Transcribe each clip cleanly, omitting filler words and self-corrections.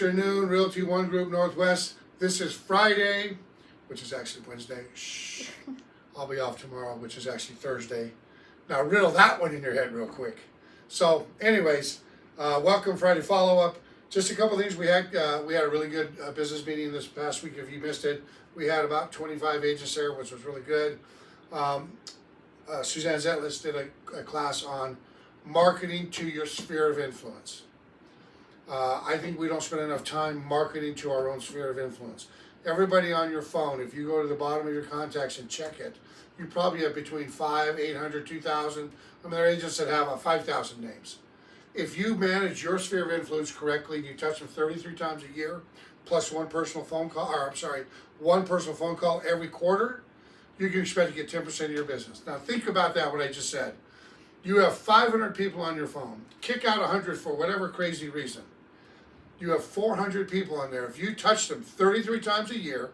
Afternoon, Realty One Group Northwest. This is Friday, which is actually Wednesday. Shh. I'll be off tomorrow, which is actually Thursday. Now riddle that one in your head real quick. So, anyways, welcome Friday follow-up. Just a couple things. We had a really good business meeting this past week. If you missed it, we had about 25 agents there, which was really good. Suzanne Zetlis did a class on marketing to your sphere of influence. I think we don't spend enough time marketing to our own sphere of influence. Everybody on your phone, if you go to the bottom of your contacts and check it, you probably have between 500, 800, 2,000. I mean, there are agents that have 5,000 names. If you manage your sphere of influence correctly and you touch them 33 times a year, plus one personal phone call, one personal phone call every quarter, you can expect to get 10% of your business. Now think about that, what I just said. You have 500 people on your phone. Kick out 100 for whatever crazy reason. You have 400 people on there. If you touch them 33 times a year,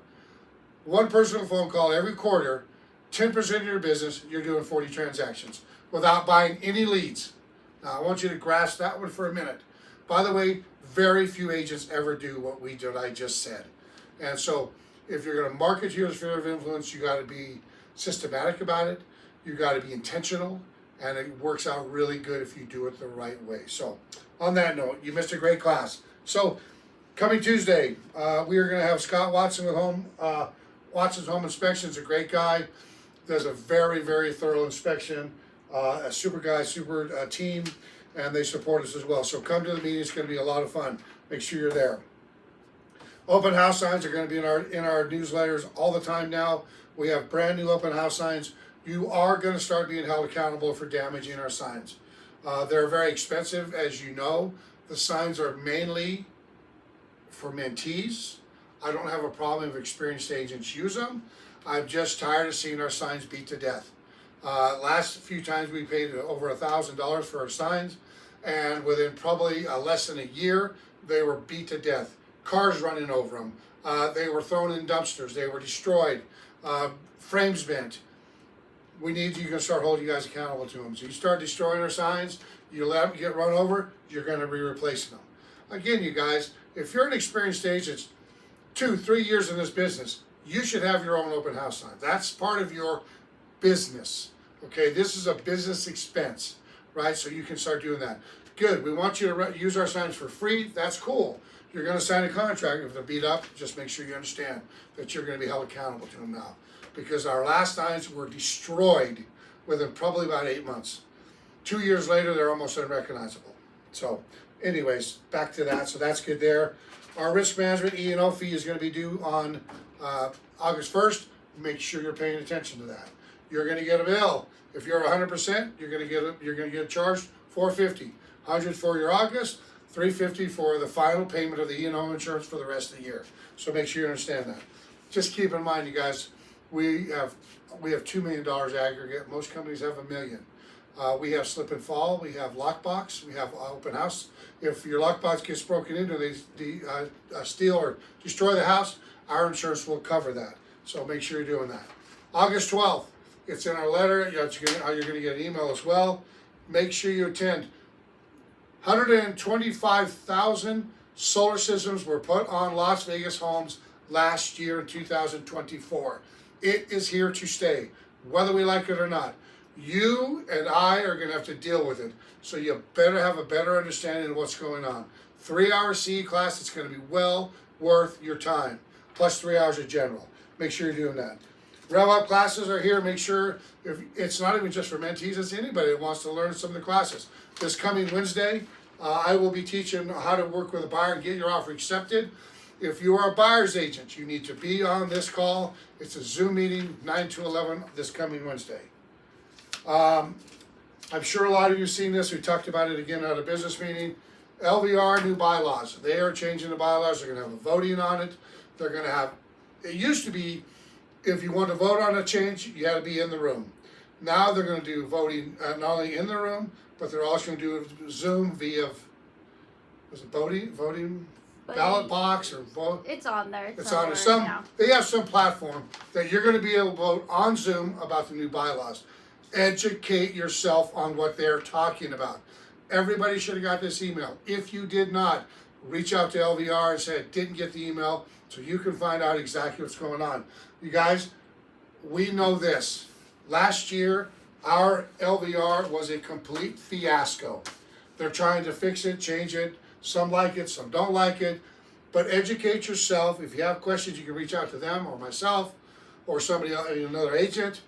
one personal phone call every quarter, 10% of your business, you're doing 40 transactions without buying any leads. Now, I want you to grasp that one for a minute. By the way, very few agents ever do what I just said. And so, if you're going to market to your sphere of influence, you got to be systematic about it. You got to be intentional, and it works out really good if you do it the right way. So, on that note, you missed a great class. So, coming Tuesday, we are going to have Scott Watson with Watson's Home Inspections. A great guy, does a very, very thorough inspection. A super guy, super team, and they support us as well. So come to the meeting; it's going to be a lot of fun. Make sure you're there. Open house signs are going to be in our newsletters all the time now. We have brand new open house signs. You are going to start being held accountable for damaging our signs. They're very expensive, as you know. The signs are mainly for mentees. I don't have a problem if experienced agents use them. I'm just tired of seeing our signs beat to death. Last few times we paid over $1,000 for our signs, and within probably less than a year, they were beat to death. Cars running over them. They were thrown in dumpsters. They were destroyed. Frames bent. You can start holding you guys accountable to them. So you start destroying our signs, you let them get run over, you're going to be replacing them. Again, you guys, if you're an experienced agent, 2-3 years in this business, you should have your own open house sign. That's part of your business. Okay, this is a business expense, right? So you can start doing that. Good. We want you to use our signs for free. That's cool. You're going to sign a contract. If they're beat up, just make sure you understand that you're going to be held accountable to them now. Because our last signs were destroyed within probably about 8 months. 2 years later, they're almost unrecognizable. So anyways, back to that. So that's good there. Our risk management E&O fee is going to be due on August 1st. Make sure you're paying attention to that. You're going to get a bill. If you're 100%, you're going to get charged $450. $100 for your August, $350 for the final payment of the E&O insurance for the rest of the year. So make sure you understand that. Just keep in mind, you guys, we have $2 million aggregate. Most companies have $1 million. We have slip and fall. We have lockbox. We have open house. If your lockbox gets broken into, they steal or destroy the house, our insurance will cover that. So make sure you're doing that. August 12th, it's in our letter. You're going to get an email as well. Make sure you attend. 125,000 solar systems were put on Las Vegas homes last year in 2024. It is here to stay, whether we like it or not. You and I are going to have to deal with it. So you better have a better understanding of what's going on. 3-hour CE class, it's going to be well worth your time, plus 3 hours of general. Make sure you're doing that. Rev Up classes are here. Make sure, if it's not even just for mentees, it's anybody that wants to learn some of the classes. This coming Wednesday, I will be teaching how to work with a buyer and get your offer accepted. If you are a buyer's agent, you need to be on this call. It's a Zoom meeting, 9 to 11, this coming Wednesday. I'm sure a lot of you have seen this. We talked about it again at a business meeting. LVR new bylaws. They are changing the bylaws. They're going to have a voting on it. They're going to have, it used to be, if you want to vote on a change, you had to be in the room. Now they're going to do voting not only in the room, but they're also going to do Zoom via, was it voting ballot box or vote? It's on there. It's on there. They have some platform that you're going to be able to vote on Zoom about the new bylaws. Educate yourself on what they're talking about. Everybody should have got this email. If you did not, reach out to LVR and say, I didn't get the email, so you can find out exactly what's going on. You guys, we know this. Last year, our LVR was a complete fiasco. They're trying to fix it, change it. Some like it, some don't like it. But educate yourself. If you have questions, you can reach out to them or myself or somebody else, another agent.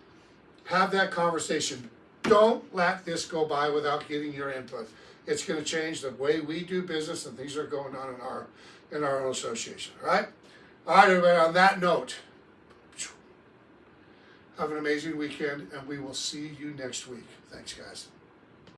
Have that conversation. Don't let this go by without getting your input. It's going to change the way we do business and things are going on in our own association. All right? All right, everybody. On that note, have an amazing weekend, and we will see you next week. Thanks, guys.